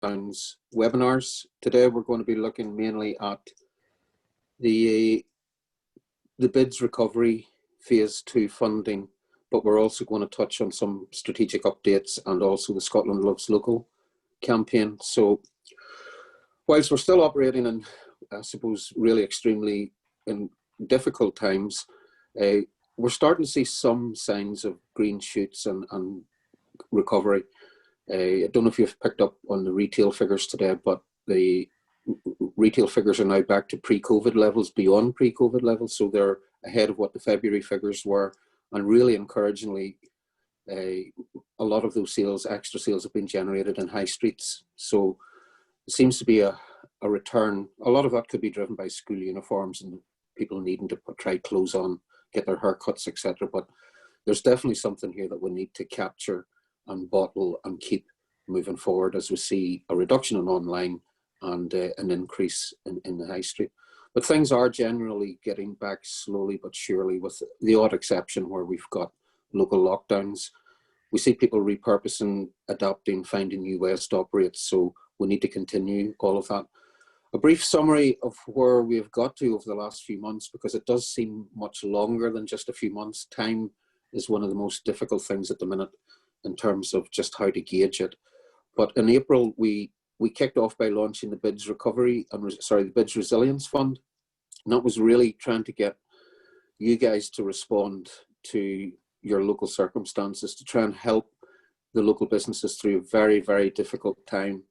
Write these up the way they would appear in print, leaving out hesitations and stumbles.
Towns webinars. Today we're going to be looking mainly at the BIDS recovery phase 2 funding, but we're also going to touch on some strategic updates and also the Scotland Loves Local campaign. So whilst we're still operating in, I suppose, really extremely difficult times, we're starting to see some signs of green shoots and recovery. I don't know if you've picked up on the retail figures today, but the retail figures are now back to pre-COVID levels, beyond pre-COVID levels, so they're ahead of what the February figures were. And really encouragingly, a lot of those sales, extra sales, have been generated in high streets. So it seems to be a return. A lot of that could be driven by school uniforms and people needing to try clothes on, get their haircuts, etc. But there's definitely something here that we need to capture and bottle and keep moving forward as we see a reduction in online and an increase in the high street. But things are generally getting back slowly but surely, with the odd exception where we've got local lockdowns. We see people repurposing, adapting, finding new ways to operate, so we need to continue all of that. A brief summary of where we've got to over the last few months, because it does seem much longer than just a few months. Time is one of the most difficult things at the minute in terms of just how to gauge it. But in April, we kicked off by launching the BIDS recovery, the BIDS Resilience Fund. And that was really trying to get you guys to respond to your local circumstances, to try and help the local businesses through a very, very difficult time,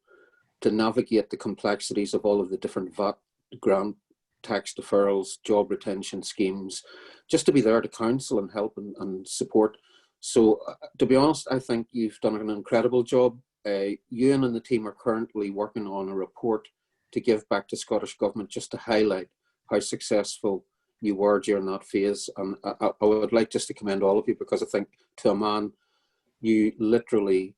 to navigate the complexities of all of the different VAT, grant, tax deferrals, job retention schemes, just to be there to counsel and help and support. So to be honest, I think you've done an incredible job. Ewan and the team are currently working on a report to give back to Scottish Government, just to highlight how successful you were during that phase. And I would like just to commend all of you, because I think, to a man, you literally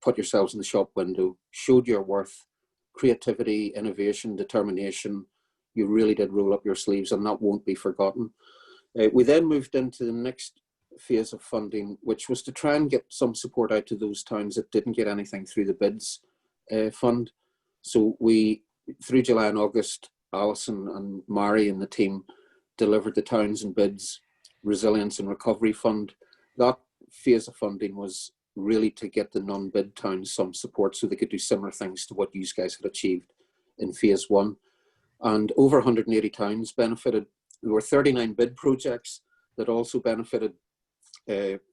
put yourselves in the shop window, showed your worth, creativity, innovation, determination. You really did roll up your sleeves, and that won't be forgotten. We then moved into the next phase of funding, which was to try and get some support out to those towns that didn't get anything through the BIDS fund. So we, through July and August, Alison and Mary and the team delivered the Towns and BIDS Resilience and Recovery Fund. That phase of funding was really to get the non-BID towns some support so they could do similar things to what you guys had achieved in phase 1. And over 180 towns benefited. There were 39 BID projects that also benefited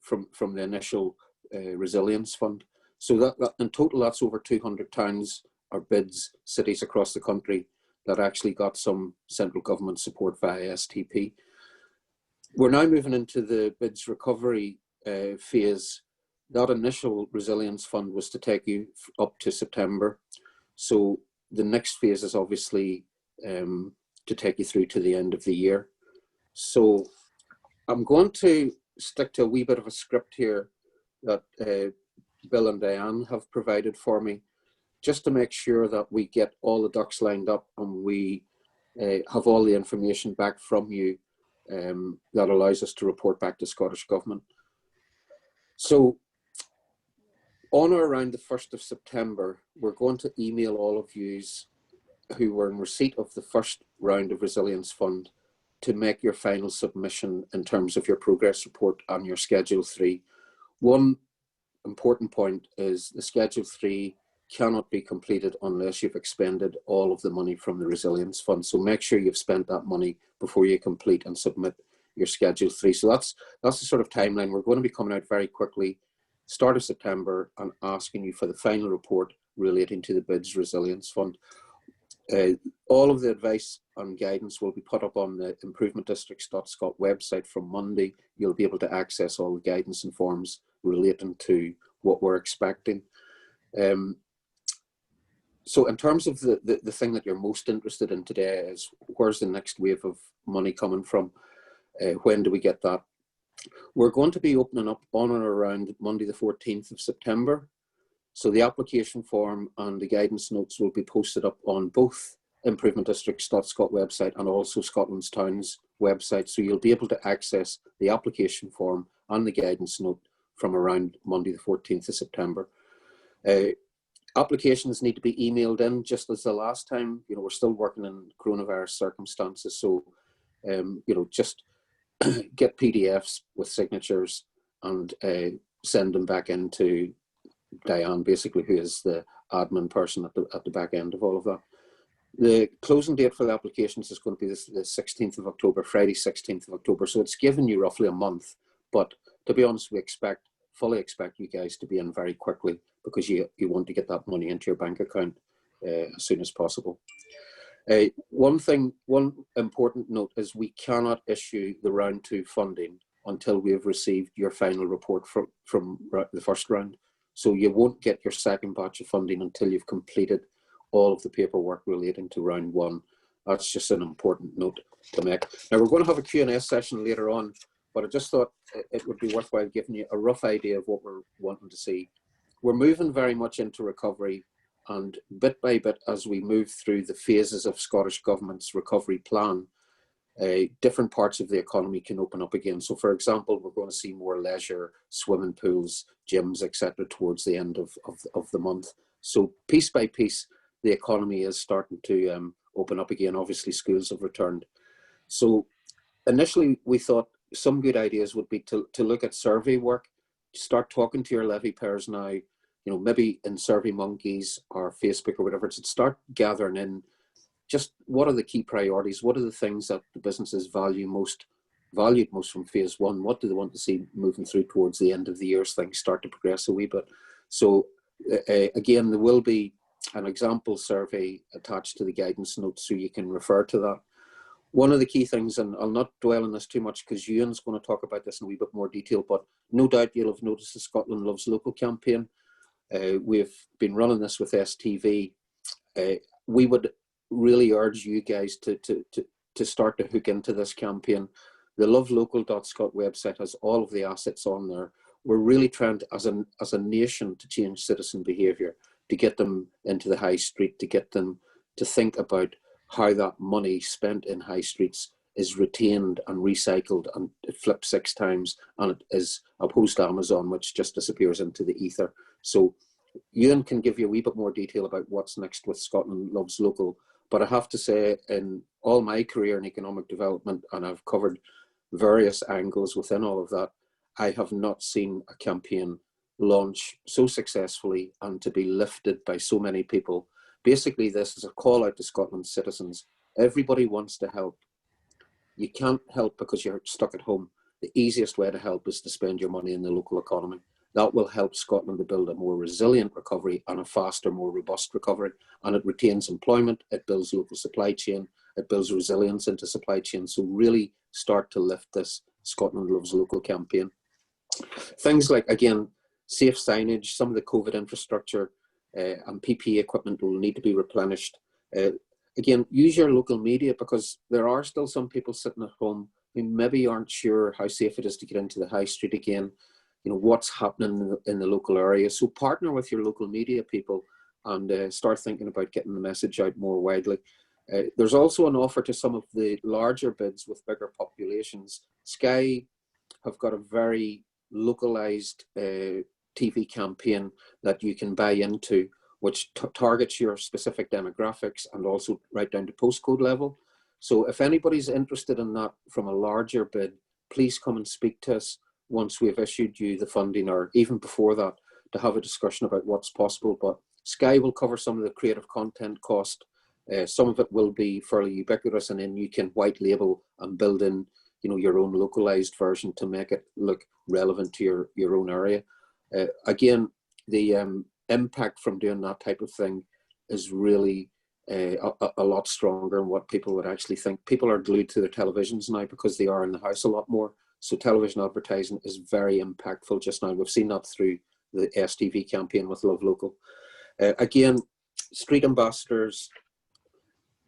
from the initial resilience fund. So that in total, that's over 200 towns or BIDS cities across the country that actually got some central government support via STP. We're now moving into the BIDS recovery phase. That initial resilience fund was to take you up to September. So the next phase is obviously to take you through to the end of the year. So I'm going to stick to a wee bit of a script here that Bill and Diane have provided for me, just to make sure that we get all the ducks lined up and we have all the information back from you that allows us to report back to Scottish Government. So on or around the 1st of September, we're going to email all of yous who were in receipt of the first round of Resilience Fund to make your final submission in terms of your progress report and your Schedule 3. One important point is the Schedule 3 cannot be completed unless you've expended all of the money from the Resilience Fund. So make sure you've spent that money before you complete and submit your Schedule 3. So that's the sort of timeline. We're going to be coming out very quickly, start of September, and asking you for the final report relating to the BIDS Resilience Fund. All of the advice and guidance will be put up on the improvementdistricts.scot website from Monday. You'll be able to access all the guidance and forms relating to what we're expecting. So in terms of the thing that you're most interested in today is, where's the next wave of money coming from? When do we get that? We're going to be opening up on or around Monday the 14th of September. So the application form and the guidance notes will be posted up on both improvementdistricts.scot website and also Scotland's Towns website. So you'll be able to access the application form and the guidance note from around Monday the 14th of September. Applications need to be emailed in just as the last time. You know, we're still working in coronavirus circumstances, so you know, just get PDFs with signatures and send them back into Diane, basically, who is the admin person at the back end of all of that. The closing date for the applications is going to be the 16th of October, Friday 16th of October. So it's given you roughly a month. But to be honest, we fully expect you guys to be in very quickly, because you want to get that money into your bank account as soon as possible. One important note is we cannot issue the round 2 funding until we have received your final report from the first round. So you won't get your second batch of funding until you've completed all of the paperwork relating to round 1. That's just an important note to make. Now, we're going to have a Q&A session later on, but I just thought it would be worthwhile giving you a rough idea of what we're wanting to see. We're moving very much into recovery, and bit by bit, as we move through the phases of Scottish Government's recovery plan, different parts of the economy can open up again. So, for example, we're going to see more leisure, swimming pools, gyms, etc. towards the end of the month. So, piece by piece, the economy is starting to open up again. Obviously, schools have returned. So, initially, we thought some good ideas would be to look at survey work, start talking to your levy payers now, you know, maybe in Survey Monkeys or Facebook or whatever, to start gathering in just what are the key priorities, what are the things that the businesses valued most from phase 1, what do they want to see moving through towards the end of the year as things start to progress a wee bit. So again, there will be an example survey attached to the guidance notes, so you can refer to that. One of the key things, and I'll not dwell on this too much because Ewan's going to talk about this in a wee bit more detail, but no doubt you'll have noticed the Scotland Loves Local campaign. We've been running this with STV. We would really urge you guys to start to hook into this campaign. The lovelocal.scot website has all of the assets on there. We're really trying to, as a nation, to change citizen behaviour, to get them into the high street, to get them to think about how that money spent in high streets is retained and recycled and it flips 6 times, and it is opposed to Amazon, which just disappears into the ether. So Ewan can give you a wee bit more detail about what's next with Scotland Loves Local. But I have to say, in all my career in economic development, and I've covered various angles within all of that, I have not seen a campaign launch so successfully and to be lifted by so many people. Basically, this is a call out to Scotland's citizens. Everybody wants to help. You can't help because you're stuck at home. The easiest way to help is to spend your money in the local economy. That will help Scotland to build a more resilient recovery and a faster, more robust recovery. And it retains employment, it builds local supply chain, it builds resilience into supply chain. So really start to lift this Scotland Loves Local campaign. Things like, again, safe signage, some of the COVID infrastructure and PPE equipment will need to be replenished. Again, use your local media, because there are still some people sitting at home who maybe aren't sure how safe it is to get into the high street again. You know, what's happening in the local area. So partner with your local media people and start thinking about getting the message out more widely. There's also an offer to some of the larger bids with bigger populations. Sky have got a very localized TV campaign that you can buy into, which targets your specific demographics and also right down to postcode level. So if anybody's interested in that from a larger bid, please come and speak to us once we've issued you the funding, or even before that, to have a discussion about what's possible. But Sky will cover some of the creative content cost. Some of it will be fairly ubiquitous, and then you can white label and build in, you know, your own localized version to make it look relevant to your own area. Again, the impact from doing that type of thing is really a lot stronger than what people would actually think. People are glued to their televisions now because they are in the house a lot more. So television advertising is very impactful just now. We've seen that through the STV campaign with Love Local. Again, street ambassadors,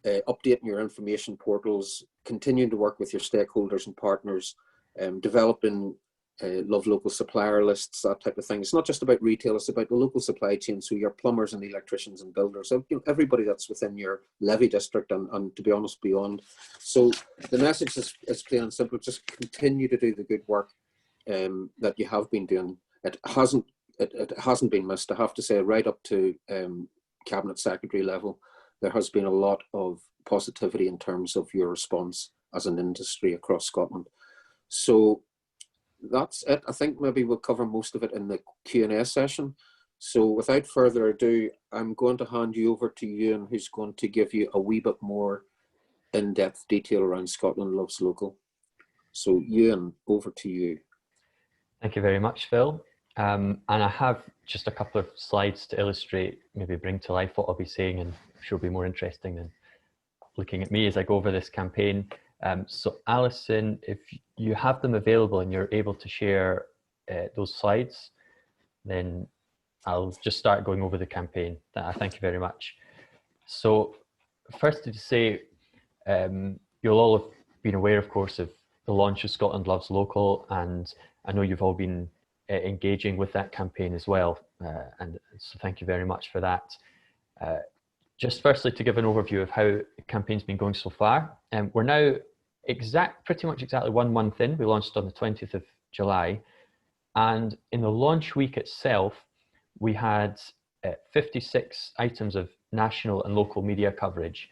updating your information portals, continuing to work with your stakeholders and partners, developing Love Local supplier lists, that type of thing. It's not just about retail, it's about the local supply chain, so your plumbers and electricians and builders, so, you know, everybody that's within your levy district and to be honest, beyond. So the message is plain and simple: just continue to do the good work that you have been doing. It hasn't it hasn't been missed. I have to say, right up to Cabinet Secretary level, there has been a lot of positivity in terms of your response as an industry across Scotland. So that's it. I think maybe we'll cover most of it in the Q&A session. So without further ado, I'm going to hand you over to Ewan, who's going to give you a wee bit more in-depth detail around Scotland Loves Local. So Ewan, over to you. Thank you very much, Phil. And I have just a couple of slides to illustrate, maybe bring to life what I'll be saying, and I'm sure it'll be more interesting than looking at me as I go over this campaign. So Alison, if you have them available and you're able to share those slides, then I'll just start going over the campaign. Thank you very much. So first to say, you'll all have been aware, of course, of the launch of Scotland Loves Local, and I know you've all been engaging with that campaign as well, and so thank you very much for that. Just firstly, to give an overview of how the campaign's been going so far. We're now pretty much exactly 1 month in. We launched on the 20th of July, and in the launch week itself, we had 56 items of national and local media coverage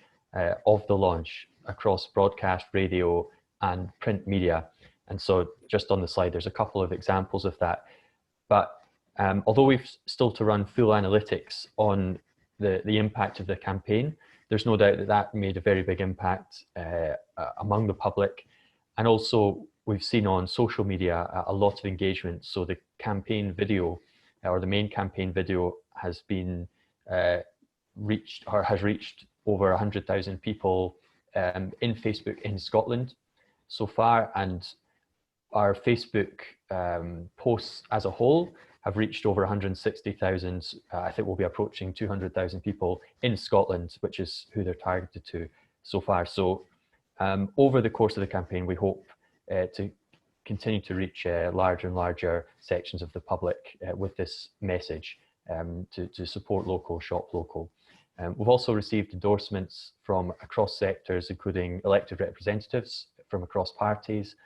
of the launch across broadcast, radio, and print media. And so just on the slide, there's a couple of examples of that. But although we've still to run full analytics on the impact of the campaign, there's no doubt that that made a very big impact among the public. And also we've seen on social media a lot of engagement. So the campaign video, or the main campaign video, has been reached over 100,000 people in Facebook in Scotland so far, and our Facebook posts as a whole have reached over 160,000. I think we'll be approaching 200,000 people in Scotland, which is who they're targeted to so far. So over the course of the campaign, we hope to continue to reach larger and larger sections of the public with this message to support local, shop local. We've also received endorsements from across sectors, including elected representatives from across parties,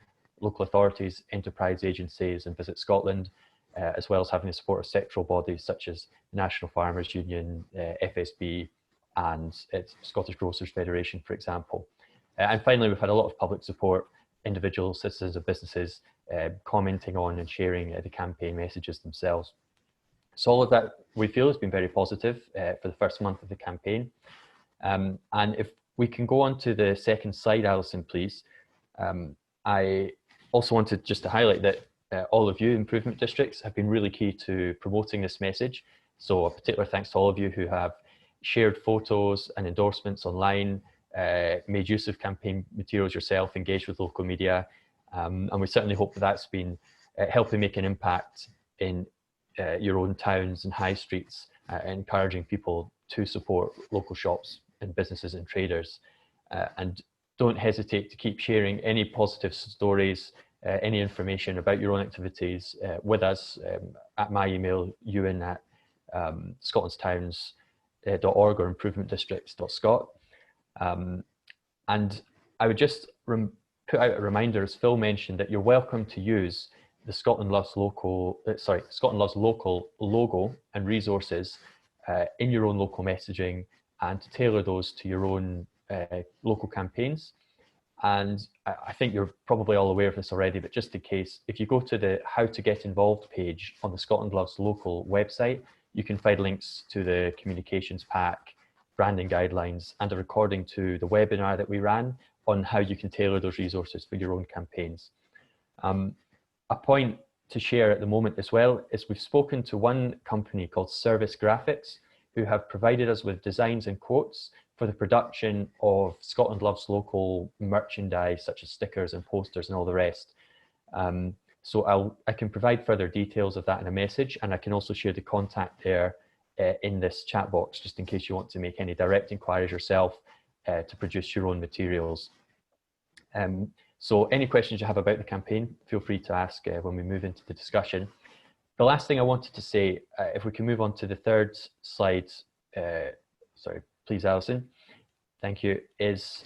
local authorities, enterprise agencies, and Visit Scotland, as well as having the support of sectoral bodies such as the National Farmers Union, FSB, and Scottish Grocers Federation, for example. And finally, we've had a lot of public support, individuals, citizens and businesses commenting on and sharing the campaign messages themselves. So all of that, we feel, has been very positive for the first month of the campaign. And if we can go on to the second slide, Alison, please. I also wanted just to highlight that all of you improvement districts have been really key to promoting this message. So a particular thanks to all of you who have shared photos and endorsements online, made use of campaign materials yourself, engaged with local media. And we certainly hope that that's been helping make an impact in your own towns and high streets, encouraging people to support local shops and businesses and traders. And don't hesitate to keep sharing any positive stories, any information about your own activities with us at my email, ewan@scotlandstowns.org or improvementdistricts.scot. And I would just put out a reminder, as Phil mentioned, that you're welcome to use the Scotland Loves Local logo and resources in your own local messaging, and to tailor those to your own local campaigns. And I think you're probably all aware of this already, but just in case, if you go to the How to Get Involved page on the Scotland Loves Local website, you can find links to the communications pack, branding guidelines, and a recording to the webinar that we ran on how you can tailor those resources for your own campaigns. A point to share at the moment as well is we've spoken to one company called Service Graphics, who have provided us with designs and quotes for the production of Scotland Loves Local merchandise, such as stickers and posters and all the rest. So I can provide further details of that in a message, and I can also share the contact there in this chat box, just in case you want to make any direct inquiries yourself to produce your own materials. So any questions you have about the campaign, feel free to ask when we move into the discussion. The last thing I wanted to say, if we can move on to the third slide, sorry, please, Alison, thank you, is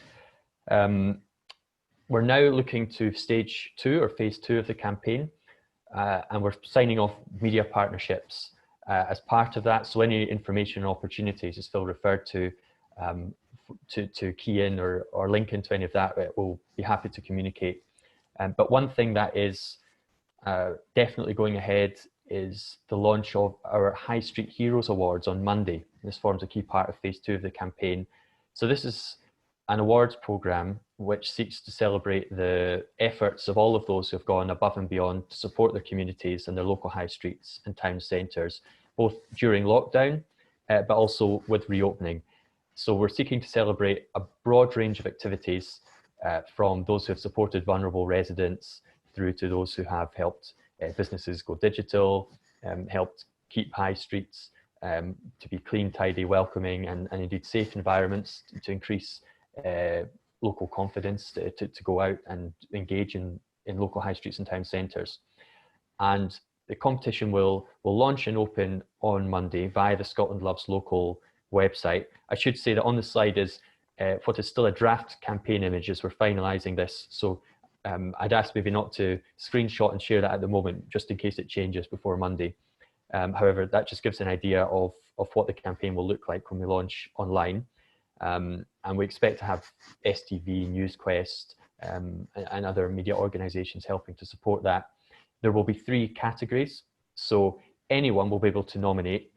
we're now looking to stage 2 or phase 2 of the campaign. and we're signing off media partnerships as part of that. So any information and opportunities, as Phil referred to key in or link into any of that, we'll be happy to communicate. But one thing that is definitely going ahead is the launch of our High Street Heroes Awards on Monday. This forms a key part of phase 2 of the campaign. So this is an awards programme which seeks to celebrate the efforts of all of those who have gone above and beyond to support their communities and their local high streets and town centres, both during lockdown, but also with reopening. So we're seeking to celebrate a broad range of activities from those who have supported vulnerable residents through to those who have helped businesses go digital, helped keep high streets to be clean, tidy, welcoming, and indeed safe environments to increase local confidence to go out and engage in local high streets and town centres. And the competition will launch and open on Monday via the Scotland Loves Local website. I should say that on the slide is what is still a draft campaign image as we're finalising this. So I'd ask maybe not to screenshot and share that at the moment, just in case it changes before Monday. However, that just gives an idea of what the campaign will look like when we launch online. And we expect to have STV, NewsQuest, and other media organisations helping to support that. There will be 3 categories. So anyone will be able to nominate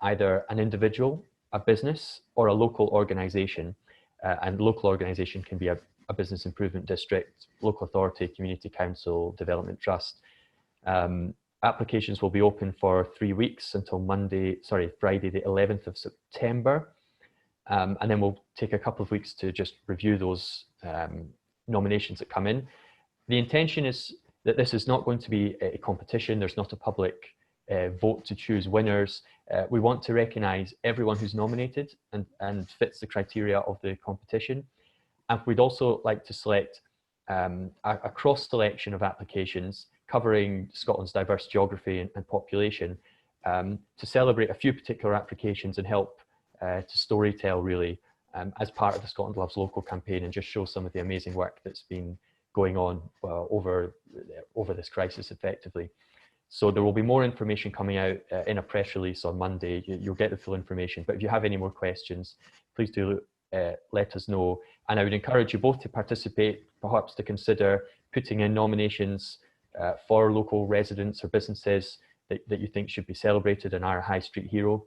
either an individual, a business, or a local organisation. And local organisation can be a business improvement district, local authority, community council, development trust. Applications will be open for 3 weeks until Friday the 11th of September. And then we'll take a couple of weeks to just review those nominations that come in. The intention is that this is not going to be a competition. There's not a public vote to choose winners. We want to recognise everyone who's nominated and fits the criteria of the competition. And we'd also like to select a cross-selection of applications covering Scotland's diverse geography and population to celebrate a few particular applications and help to storytell really as part of the Scotland Loves Local campaign, and just show some of the amazing work that's been going on over this crisis effectively. So there will be more information coming out in a press release on Monday. You'll get the full information, but if you have any more questions, please do let us know. And I would encourage you both to participate, perhaps to consider putting in nominations for local residents or businesses that you think should be celebrated in our High Street Hero.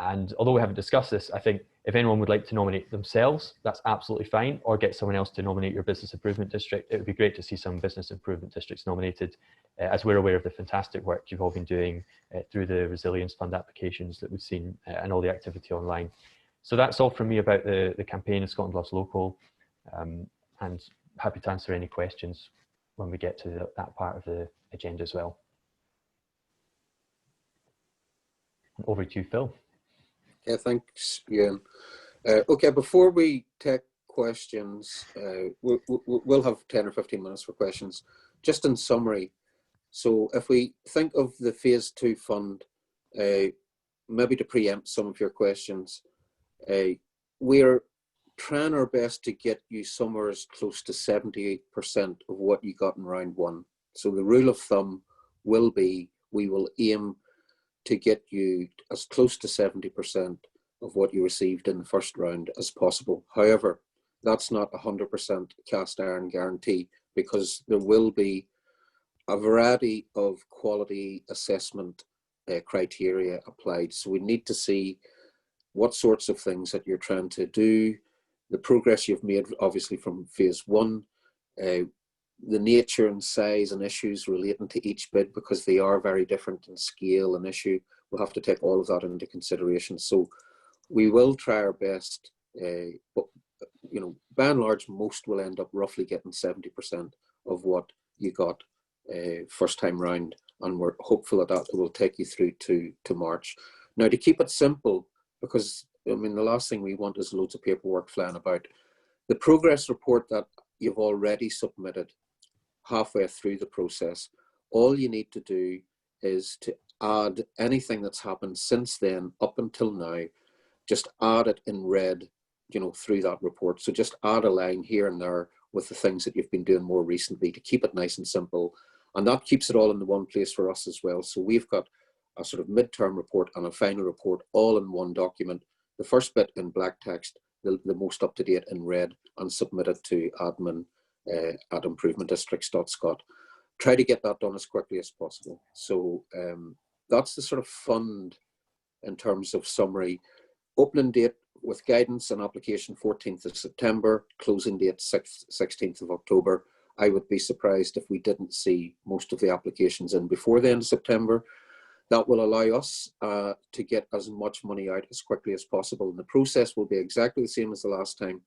And although we haven't discussed this, I think if anyone would like to nominate themselves, that's absolutely fine, or get someone else to nominate your business improvement district. It would be great to see some business improvement districts nominated, as we're aware of the fantastic work you've all been doing through the Resilience Fund applications that we've seen and all the activity online. So that's all from me about the campaign of Scotland Loves Local, and happy to answer any questions when we get to that part of the agenda as well. Over to you, Phil. Yeah, thanks, Ewan. Okay, before we take questions, we'll have 10 or 15 minutes for questions. Just in summary, so if we think of the phase 2 fund, maybe to preempt some of your questions, we're trying our best to get you somewhere as close to 78% of what you got in round 1. So the rule of thumb will be, we will aim to get you as close to 70% of what you received in the first round as possible. However, that's not 100% cast iron guarantee, because there will be a variety of quality assessment criteria applied. So we need to see what sorts of things that you're trying to do, the progress you've made obviously from phase 1, the nature and size and issues relating to each bid, because they are very different in scale and issue. We'll have to take all of that into consideration. So we will try our best, but by and large, most will end up roughly getting 70% of what you got first time round, and we're hopeful that will take you through to March. Now, to keep it simple, because I mean the last thing we want is loads of paperwork flying about, the progress report that you've already submitted halfway through the process, all you need to do is to add anything that's happened since then up until now, just add it in red, through that report. So just add a line here and there with the things that you've been doing more recently to keep it nice and simple. And that keeps it all in the one place for us as well. So we've got a sort of midterm report and a final report all in one document. The first bit in black text, the most up to date in red, and submitted to admin at improvementdistricts.scot. Try to get that done as quickly as possible. So that's the sort of fund in terms of summary. Opening date with guidance and application 14th of September, closing date 16th of October. I would be surprised if we didn't see most of the applications in before the end of September. That will allow us to get as much money out as quickly as possible. And the process will be exactly the same as the last time.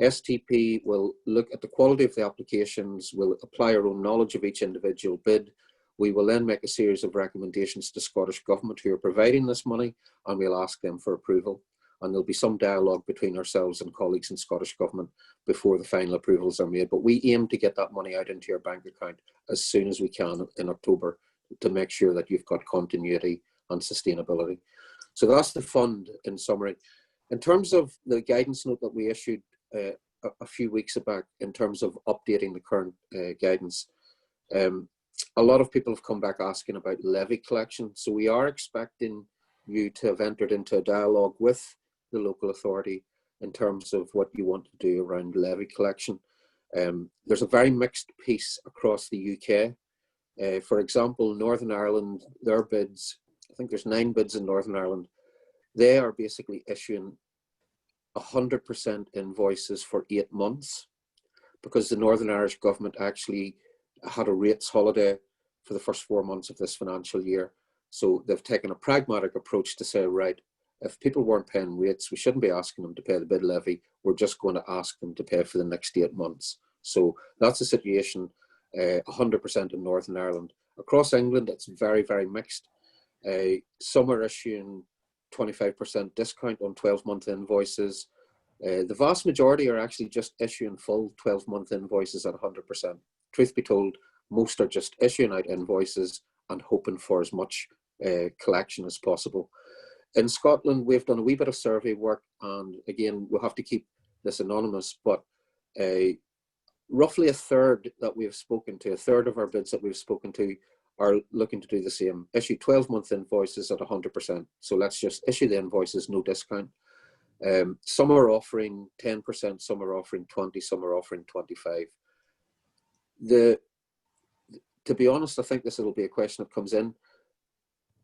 STP will look at the quality of the applications, will apply our own knowledge of each individual bid. We will then make a series of recommendations to Scottish Government who are providing this money, and we'll ask them for approval. And there'll be some dialogue between ourselves and colleagues in Scottish Government before the final approvals are made. But we aim to get that money out into your bank account as soon as we can in October to make sure that you've got continuity and sustainability. So that's the fund in summary. In terms of the guidance note that we issued a few weeks back in terms of updating the current guidance, a lot of people have come back asking about levy collection. So we are expecting you to have entered into a dialogue with the local authority in terms of what you want to do around levy collection. There's a very mixed piece across the UK. For example, Northern Ireland, their bids, I think there's 9 bids in Northern Ireland, they are basically issuing 100% invoices for 8 months because the Northern Irish government actually had a rates holiday for the first 4 months of this financial year. So they've taken a pragmatic approach to say, right, if people weren't paying rates, we shouldn't be asking them to pay the bid levy. We're just going to ask them to pay for the next 8 months. So that's the situation, 100% in Northern Ireland. Across England, it's very, very mixed. Some are issuing 25% discount on 12-month invoices. The vast majority are actually just issuing full 12-month invoices at 100%. Truth be told, most are just issuing out invoices and hoping for as much collection as possible. In Scotland, we've done a wee bit of survey work, and again, we'll have to keep this anonymous, but roughly a third that we've spoken to, a third of our bids that we've spoken to are looking to do the same, issue 12-month invoices at 100%. So let's just issue the invoices, no discount. Some are offering 10%, some are offering 20%, some are offering 25%. To be honest, I think this will be a question that comes in.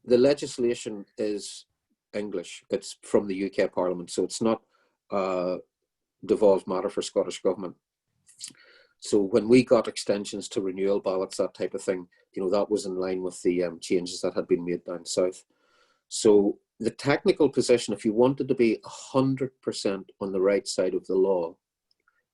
The legislation is English. It's from the UK Parliament, so it's not a devolved matter for Scottish Government. So when we got extensions to renewal ballots, that type of thing, you know, that was in line with the changes that had been made down south. So the technical position, if you wanted to be 100% on the right side of the law,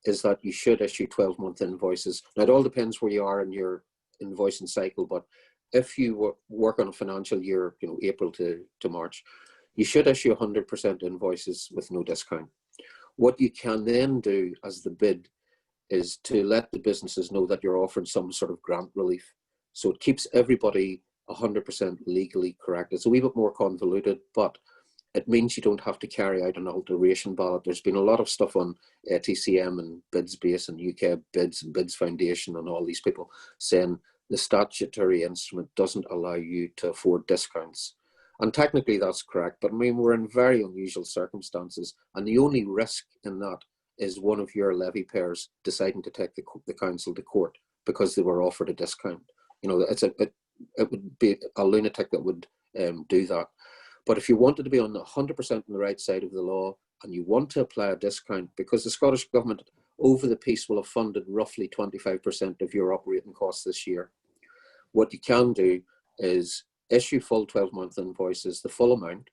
is that you should issue 12-month invoices. Now, it all depends where you are in your invoicing cycle, but if you work on a financial year, you know, April to March, you should issue 100% invoices with no discount. What you can then do as the bid is to let the businesses know that you're offering some sort of grant relief. So it keeps everybody 100% legally correct. It's a wee bit more convoluted, but it means you don't have to carry out an alteration ballot. There's been a lot of stuff on TCM and BidsBase and UK Bids and Bids Foundation and all these people saying the statutory instrument doesn't allow you to afford discounts. And technically that's correct, but I mean, we're in very unusual circumstances, and the only risk in that is one of your levy payers deciding to take the council to court because they were offered a discount. You know, it would be a lunatic that would do that. But if you wanted to be on 100% on the right side of the law and you want to apply a discount, because the Scottish Government over the piece will have funded roughly 25% of your operating costs this year, what you can do is issue full 12-month invoices, the full amount,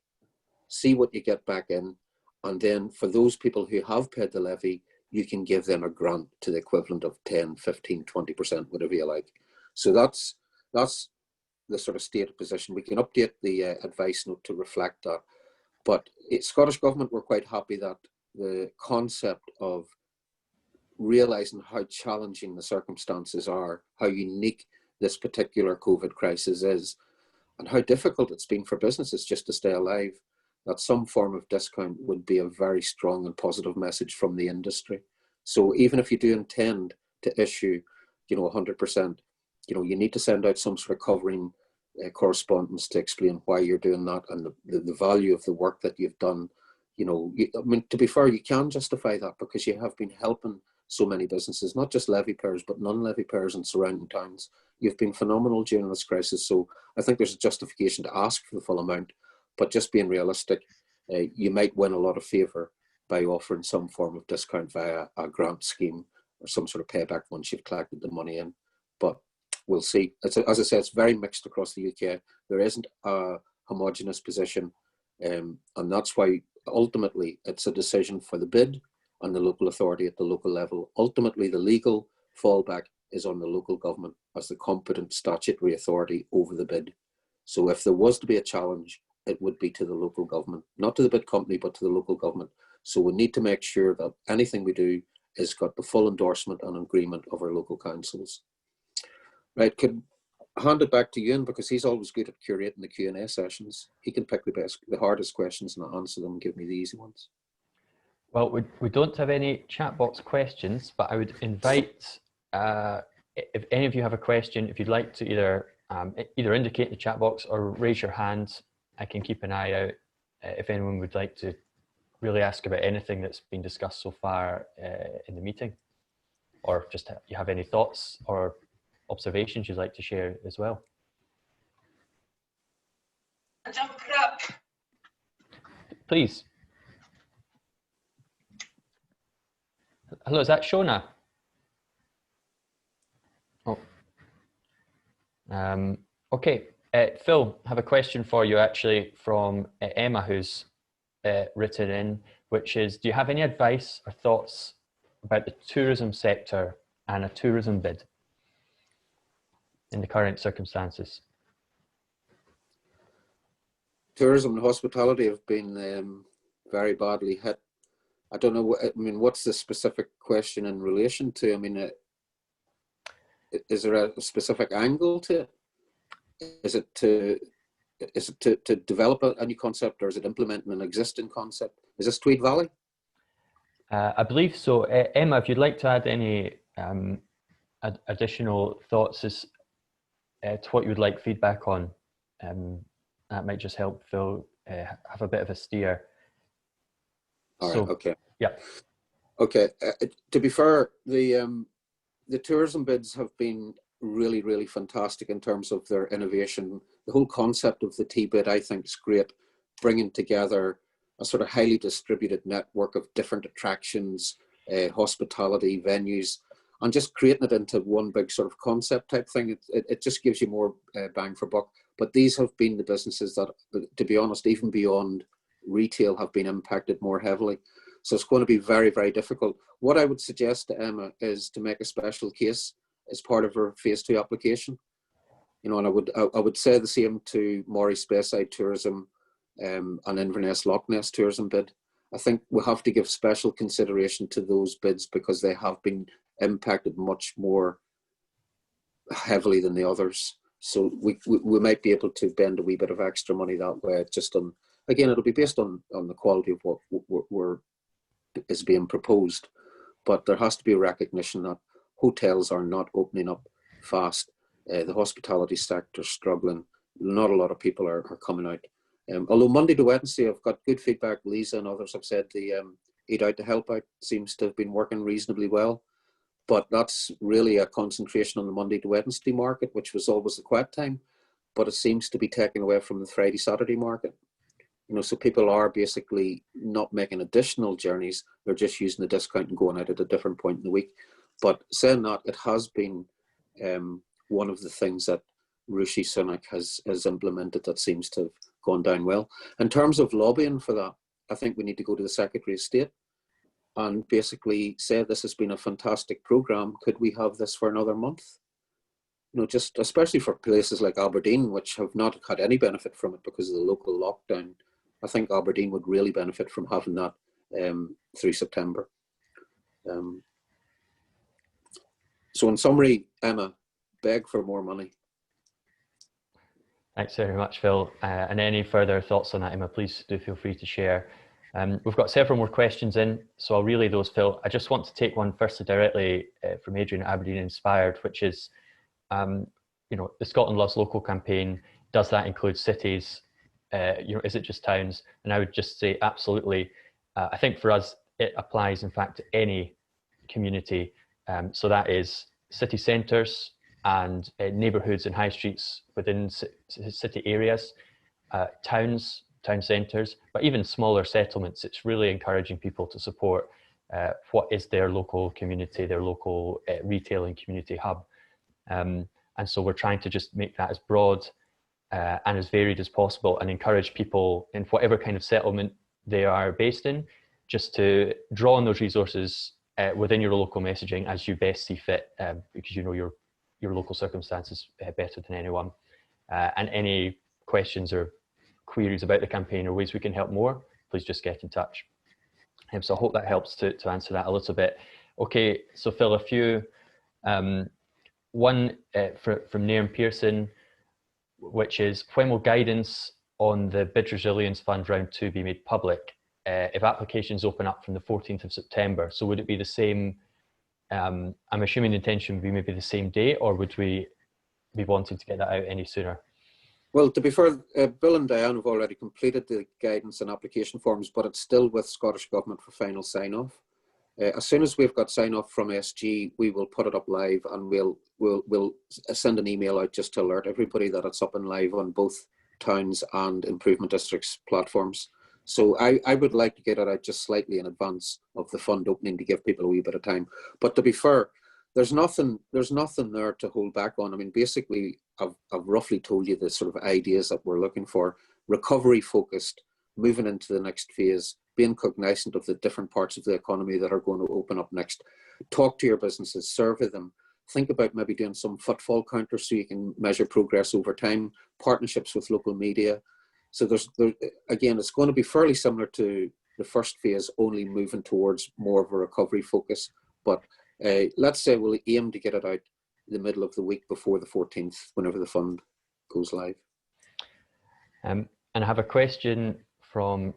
see what you get back in, and then for those people who have paid the levy, you can give them a grant to the equivalent of 10, 15, 20%, whatever you like. So that's the sort of stated position. We can update the advice note to reflect that. But Scottish Government were quite happy that the concept of realising how challenging the circumstances are, how unique this particular COVID crisis is, and how difficult it's been for businesses just to stay alive, that some form of discount would be a very strong and positive message from the industry. So even if you do intend to issue, you know, 100%, you need to send out some sort of covering correspondence to explain why you're doing that and the value of the work that you've done. I mean, to be fair, you can justify that because you have been helping so many businesses, not just levy payers, but non-levy payers in surrounding towns. You've been phenomenal during this crisis. So I think there's a justification to ask for the full amount, but just being realistic, you might win a lot of favour by offering some form of discount via a grant scheme or some sort of payback once you've collected the money in. But we'll see. As I said, it's very mixed across the UK. There isn't a homogenous position, and that's why ultimately it's a decision for the bid and the local authority at the local level. Ultimately, the legal fallback is on the local government as the competent statutory authority over the bid. So if there was to be a challenge, it would be to the local government, not to the bid company, but to the local government. So we need to make sure that anything we do has got the full endorsement and agreement of our local councils. Right, could hand it back to Ewan because he's always good at curating the Q&A sessions. He can pick the hardest questions and I'll answer them and give me the easy ones. Well, we don't have any chat box questions, but I would invite, if any of you have a question, if you'd like to either indicate in the chat box or raise your hand, I can keep an eye out if anyone would like to really ask about anything that's been discussed so far in the meeting, or just you have any thoughts or observations you'd like to share as well. Please. Hello, is that Shona? Oh. Okay, Phil, I have a question for you actually from Emma, who's written in, which is, do you have any advice or thoughts about the tourism sector and a tourism bid in the current circumstances? Tourism and hospitality have been very badly hit. I don't know, I mean, what's the specific question in relation to? I mean, is there a specific angle to it? Is it to develop a new concept, or is it implementing an existing concept? Is this Tweed Valley? I believe so. Emma, if you'd like to add any additional thoughts as to what you would like feedback on, that might just help Phil have a bit of a steer. All right, okay. Yeah. Okay, to be fair, the tourism bids have been really, really fantastic in terms of their innovation. The whole concept of the T-bid, I think, is great, bringing together a sort of highly distributed network of different attractions, hospitality venues, and just creating it into one big sort of concept type thing. It just gives you more bang for buck. But these have been the businesses that, to be honest, even beyond retail, have been impacted more heavily. So it's going to be very, very difficult. What I would suggest to Emma is to make a special case as part of her phase 2 application. And I would say the same to Moray Speyside Tourism and Inverness Loch Ness Tourism bid. I think we have to give special consideration to those bids because they have been impacted much more heavily than the others. So we might be able to bend a wee bit of extra money that way. Just on, again, it'll be based on the quality of what is being proposed, but there has to be a recognition that hotels are not opening up fast. The hospitality sector is struggling. Not a lot of people are coming out. Although Monday to Wednesday, I've got good feedback. Lisa and others have said the Eat Out to Help Out seems to have been working reasonably well. But that's really a concentration on the Monday to Wednesday market, which was always the quiet time. But it seems to be taken away from the Friday, Saturday market. So people are basically not making additional journeys. They're just using the discount and going out at a different point in the week. But saying that, it has been one of the things that Rishi Sunak has implemented that seems to have gone down well. In terms of lobbying for that, I think we need to go to the Secretary of State and basically say this has been a fantastic program. Could we have this for another month? Just especially for places like Aberdeen, which have not had any benefit from it because of the local lockdown. I think Aberdeen would really benefit from having that through September. So in summary, Emma, beg for more money. Thanks very much, Phil. And any further thoughts on that, Emma, please do feel free to share. We've got several more questions in, so I'll relay those, Phil. I just want to take one firstly directly from Adrian Aberdeen Inspired, which is, the Scotland Loves Local campaign, does that include cities? Is it just towns? And I would just say absolutely. I think for us, it applies, in fact, to any community. So that is city centres and neighbourhoods and high streets within city areas, towns, town centres, but even smaller settlements. It's really encouraging people to support what is their local community, their local retailing community hub. And so we're trying to just make that as broad and as varied as possible, and encourage people in whatever kind of settlement they are based in, just to draw on those resources within your local messaging as you best see fit, because you know your local circumstances better than anyone. And any questions or queries about the campaign or ways we can help more, please just get in touch. So I hope that helps to answer that a little bit. Okay, so Phil, a few, one from Nairn Pearson, which is, when will guidance on the Bid Resilience Fund Round 2 be made public if applications open up from the 14th of September? So would it be the same, I'm assuming the intention would be maybe the same day, or would we be wanting to get that out any sooner? Well, to be fair, Bill and Diane have already completed the guidance and application forms, but it's still with Scottish Government for final sign-off. As soon as we've got sign-off from SG, we will put it up live, and we'll send an email out just to alert everybody that it's up and live on both towns and improvement districts platforms. So I would like to get it out just slightly in advance of the fund opening to give people a wee bit of time. But to be fair, there's nothing there to hold back on. I mean, basically, I've roughly told you the sort of ideas that we're looking for: recovery focused, moving into the next phase, being cognizant of the different parts of the economy that are going to open up next. Talk to your businesses, survey them, think about maybe doing some footfall counters so you can measure progress over time, partnerships with local media. So again, it's going to be fairly similar to the first phase, only moving towards more of a recovery focus. But let's say we'll aim to get it out the middle of the week before the 14th, whenever the fund goes live. And I have a question from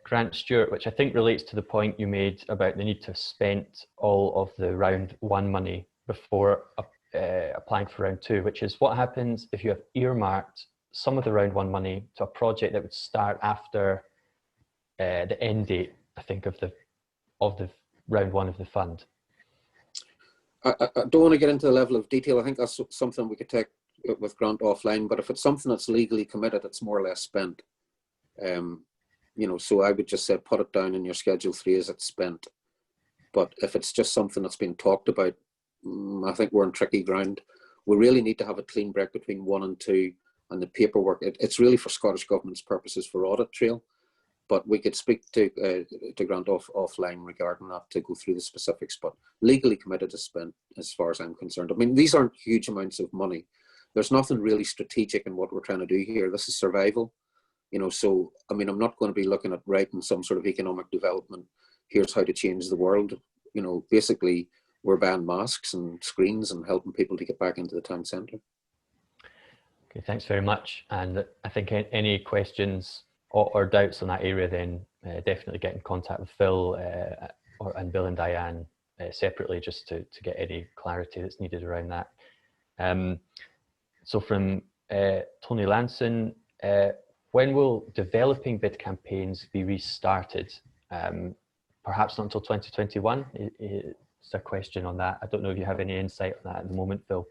Grant Stewart, which I think relates to the point you made about the need to have spent all of the round 1 money before applying for round 2, which is, what happens if you have earmarked some of the round 1 money to a project that would start after the end date, I think, of the round 1 of the fund? I don't want to get into the level of detail. I think that's something we could take with Grant offline, but if it's something that's legally committed, it's more or less spent. So I would just say put it down in your Schedule 3 as it's spent. But if it's just something that's been talked about, I think we're on tricky ground. We really need to have a clean break between 1 and 2, and the paperwork. It's really for Scottish Government's purposes for audit trail. But we could speak to Grant offline regarding that to go through the specifics. But legally committed is spent, as far as I'm concerned. I mean, these aren't huge amounts of money. There's nothing really strategic in what we're trying to do here. This is survival. So, I mean, I'm not going to be looking at writing some sort of economic development. Here's how to change the world. Basically, we're buying masks and screens and helping people to get back into the town centre. Okay, thanks very much. And I think any questions or doubts on that area, then definitely get in contact with Phil and Bill and Diane separately, just to get any clarity that's needed around that. So from Tony Lanson, when will developing bid campaigns be restarted? Perhaps not until 2021? It's a question on that. I don't know if you have any insight on that at the moment, Phil.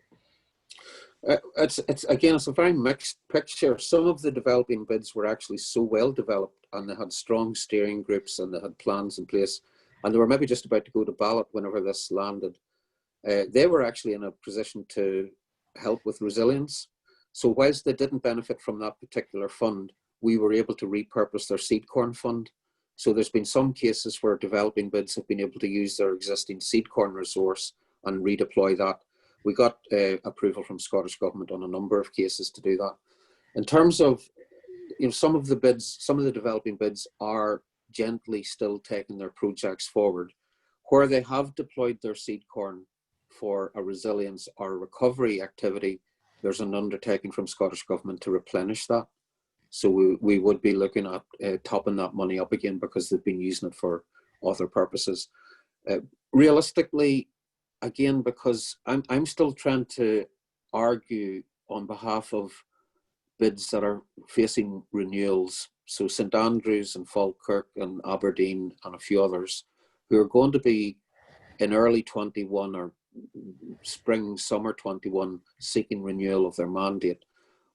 It's a very mixed picture. Some of the developing bids were actually so well developed, and they had strong steering groups, and they had plans in place, and they were maybe just about to go to ballot whenever this landed. They were actually in a position to help with resilience. So whilst they didn't benefit from that particular fund, we were able to repurpose their seed corn fund. So there's been some cases where developing bids have been able to use their existing seed corn resource and redeploy that. We got approval from Scottish Government on a number of cases to do that. In terms of, some of the developing bids are gently still taking their projects forward. Where they have deployed their seed corn for a resilience or a recovery activity, there's an undertaking from Scottish Government to replenish that. So we would be looking at topping that money up again, because they've been using it for other purposes. Realistically, again, because I'm still trying to argue on behalf of bids that are facing renewals. So St Andrews and Falkirk and Aberdeen and a few others who are going to be in early 21 or spring, summer 21 seeking renewal of their mandate.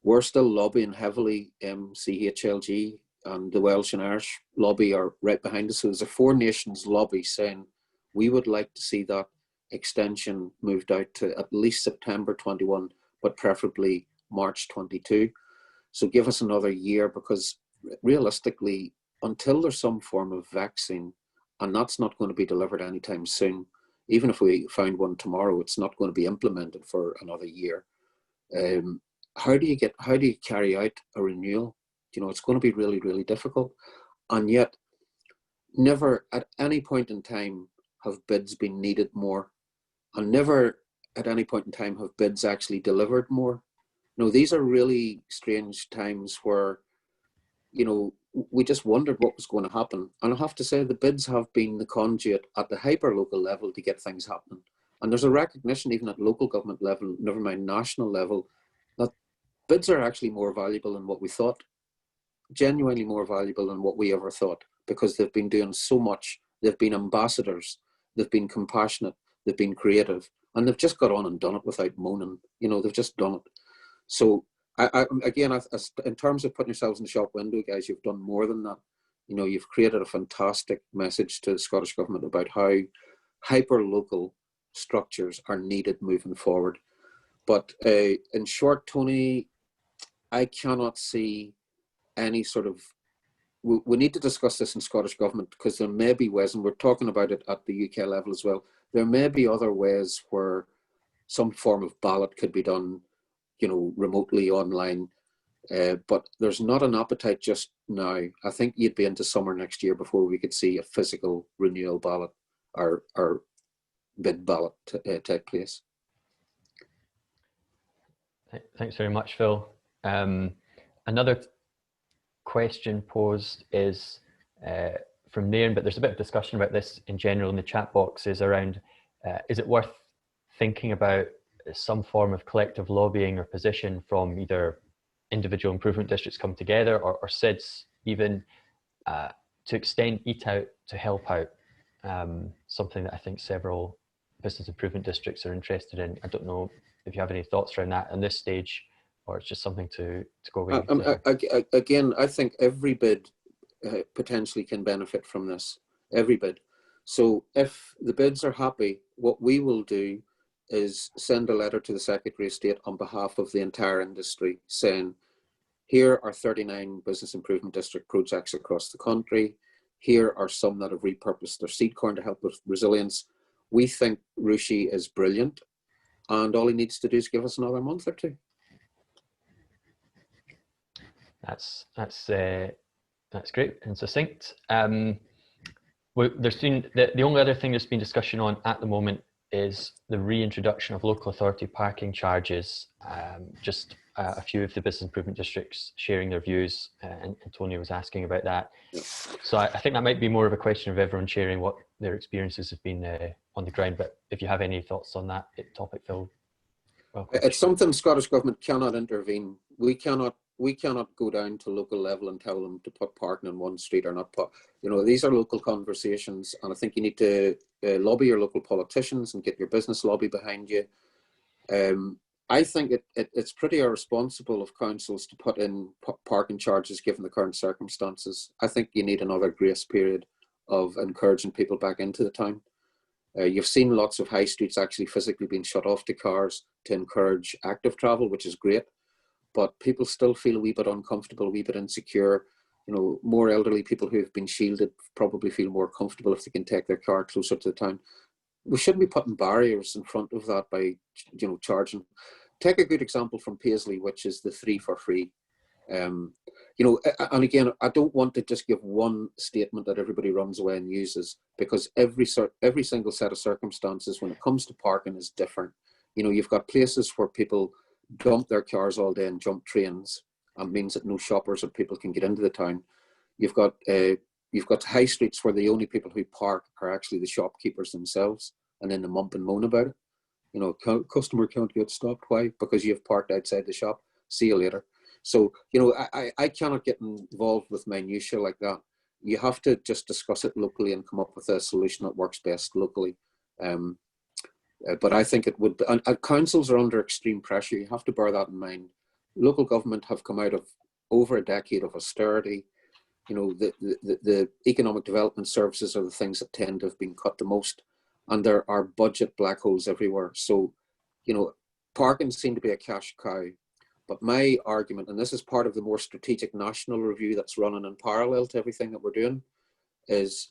We're still lobbying heavily. CHLG and the Welsh and Irish lobby are right behind us. So there's a Four Nations lobby saying we would like to see that extension moved out to at least September 21, but preferably March 22. So give us another year, because realistically, until there's some form of vaccine, and that's not going to be delivered anytime soon, even if we find one tomorrow, it's not going to be implemented for another year. How do you carry out a renewal? You know, it's going to be really, really difficult. And yet, never at any point in time have bids been needed more, and never at any point in time have bids actually delivered more. No, these are really strange times where, you know, we just wondered what was going to happen. And I have to say the bids have been the conduit at the hyper-local level to get things happening. And there's a recognition even at local government level, never mind national level, that bids are actually more valuable than what we thought, genuinely more valuable than what we ever thought, because they've been doing so much. They've been ambassadors, they've been compassionate, they've been creative, and they've just got on and done it without moaning. You know, they've just done it. So again, in terms of putting yourselves in the shop window, guys, you've done more than that. You know, you've created a fantastic message to the Scottish Government about how hyper-local structures are needed moving forward. But in short, Tony, I cannot see any sort of, we need to discuss this in Scottish Government, because there may be ways, and we're talking about it at the UK level as well, there may be other ways where some form of ballot could be done, you know, remotely online, but there's not an appetite just now. I think you'd be into summer next year before we could see a physical renewal ballot or bid ballot take place. Thanks very much, Phil. Another question posed is from Nairn, but there's a bit of discussion about this in general in the chat box, is around, is it worth thinking about some form of collective lobbying or position from either individual improvement districts come together, or SIDS even, to extend EAT Out to help out, something that I think several business improvement districts are interested in. I don't know if you have any thoughts around that at this stage, or it's just something to go away. Again, I think every bid potentially can benefit from this, every bid. So if the bids are happy, what we will do is send a letter to the Secretary of State on behalf of the entire industry saying, here are 39 business improvement district projects across the country. Here are some that have repurposed their seed corn to help with resilience. We think Rushi is brilliant, and all he needs to do is give us another month or two. That's great and succinct. There's been the only other thing there's been discussion on at the moment is the reintroduction of local authority parking charges. Just a few of the business improvement districts sharing their views, and Tony was asking about that. Yeah. So I think that might be more of a question of everyone sharing what their experiences have been on the ground. But if you have any thoughts on that topic, Phil, welcome. It's something Scottish Government cannot intervene. We cannot go down to local level and tell them to put parking on one street or not put. You know, these are local conversations, and I think you need to lobby your local politicians and get your business lobby behind you. I think it's pretty irresponsible of councils to put in parking charges given the current circumstances. I think you need another grace period of encouraging people back into the town. You've seen lots of high streets actually physically being shut off to cars to encourage active travel, which is great. But people still feel a wee bit uncomfortable, a wee bit insecure. You know, more elderly people who have been shielded probably feel more comfortable if they can take their car closer to the town. We shouldn't be putting barriers in front of that by, you know, charging. Take a good example from Paisley, which is the 3 for free. You know, and again, I don't want to just give one statement that everybody runs away and uses, because every single set of circumstances when it comes to parking is different. You know, you've got places where people dump their cars all day and jump trains, and means that no shoppers or people can get into the town. You've got high streets where the only people who park are actually the shopkeepers themselves, and then they mump and moan about it. You know, customer can't get stopped. Why? Because you've parked outside the shop. See you later. So, you know, I cannot get involved with minutiae like that. You have to just discuss it locally and come up with a solution that works best locally. But I think it would, and councils are under extreme pressure. You have to bear that in mind. Local government have come out of over a decade of austerity. You know, the economic development services are the things that tend to have been cut the most, and there are budget black holes everywhere. So, you know, parking seemed to be a cash cow. But my argument, and this is part of the more strategic national review that's running in parallel to everything that we're doing, is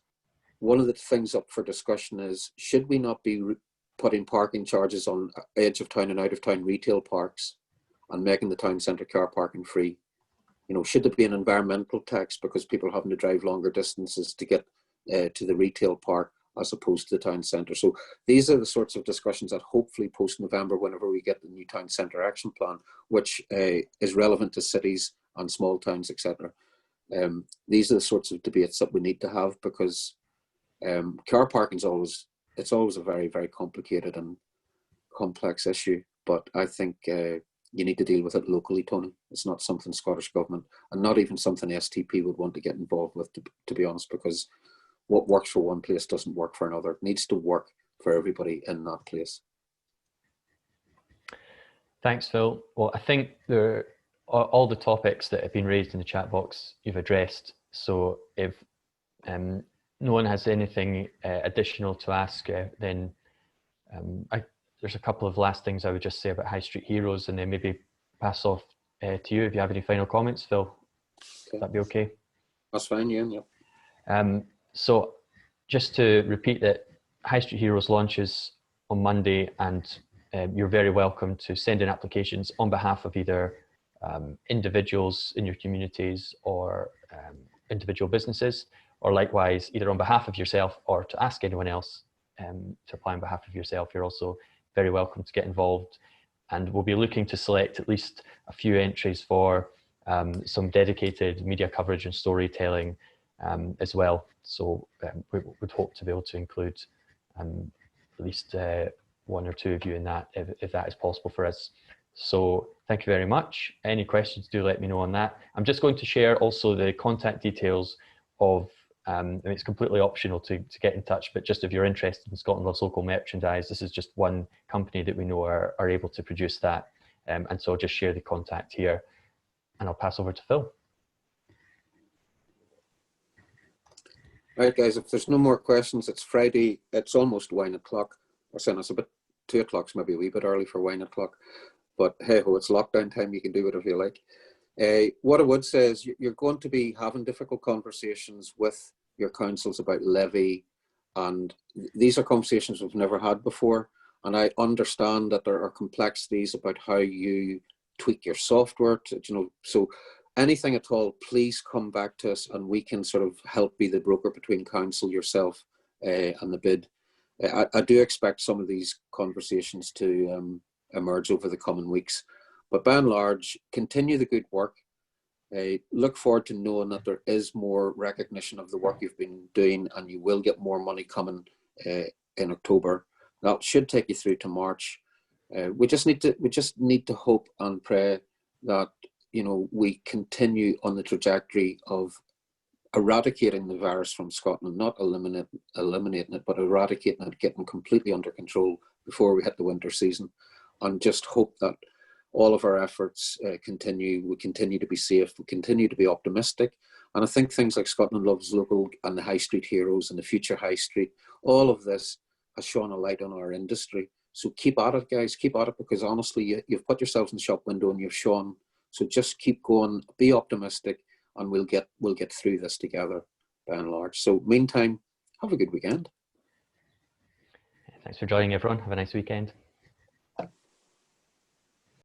one of the things up for discussion is, should we not be putting parking charges on edge of town and out of town retail parks and making the town centre car parking free? You know, should there be an environmental tax because people are having to drive longer distances to get to the retail park as opposed to the town centre? So these are the sorts of discussions that hopefully post-November, whenever we get the new town centre action plan, which is relevant to cities and small towns, etc. These are the sorts of debates that we need to have, because car parking is always a very, very complicated and complex issue. But I think you need to deal with it locally, Tony. It's not something Scottish Government, and not even something STP would want to get involved with, to be honest, because what works for one place doesn't work for another. It needs to work for everybody in that place. Thanks, Phil. Well, I think all the topics that have been raised in the chat box you've addressed. So if no one has anything additional to ask, then there's a couple of last things I would just say about High Street Heroes, and then maybe pass off to you if you have any final comments, Phil. Okay. That'd be okay? That's fine, yeah. So just to repeat that High Street Heroes launches on Monday, and you're very welcome to send in applications on behalf of either individuals in your communities or individual businesses, or likewise either on behalf of yourself or to ask anyone else to apply on behalf of yourself. You're also very welcome to get involved, and we'll be looking to select at least a few entries for some dedicated media coverage and storytelling as well. So we would hope to be able to include at least one or two of you in that, if that is possible for us. So thank you very much. Any questions, do let me know on that. I'm just going to share also the contact details of, and it's completely optional to get in touch, but just if you're interested in Scotland Loves Local merchandise, this is just one company that we know are able to produce that. And so I'll just share the contact here, and I'll pass over to Phil. Right, guys, if there's no more questions, it's Friday, it's almost wine o'clock. Or saying it's about 2 o'clock, maybe a wee bit early for wine o'clock. But hey ho, it's lockdown time, you can do whatever you like. What I would say is you're going to be having difficult conversations with your councils about levy, and these are conversations we've never had before. And I understand that there are complexities about how you tweak your software to, you know, so anything at all, please come back to us and we can sort of help be the broker between council, yourself, and the bid. I do expect some of these conversations to emerge over the coming weeks, but by and large, continue the good work. Look forward to knowing that there is more recognition of the work you've been doing, and you will get more money coming in October. That should take you through to March. We just need to hope and pray that, you know, we continue on the trajectory of eradicating the virus from Scotland, not eliminating it, but eradicating it, getting completely under control before we hit the winter season, and just hope that all of our efforts continue. We continue to be safe, we continue to be optimistic. And I think things like Scotland Loves Local and the High Street Heroes and the Future High Street, all of this has shone a light on our industry. So keep at it, guys, keep at it, because honestly, you've put yourselves in the shop window and you've shone. So just keep going, be optimistic, and we'll get through this together by and large. So meantime, have a good weekend. Thanks for joining, everyone. Have a nice weekend.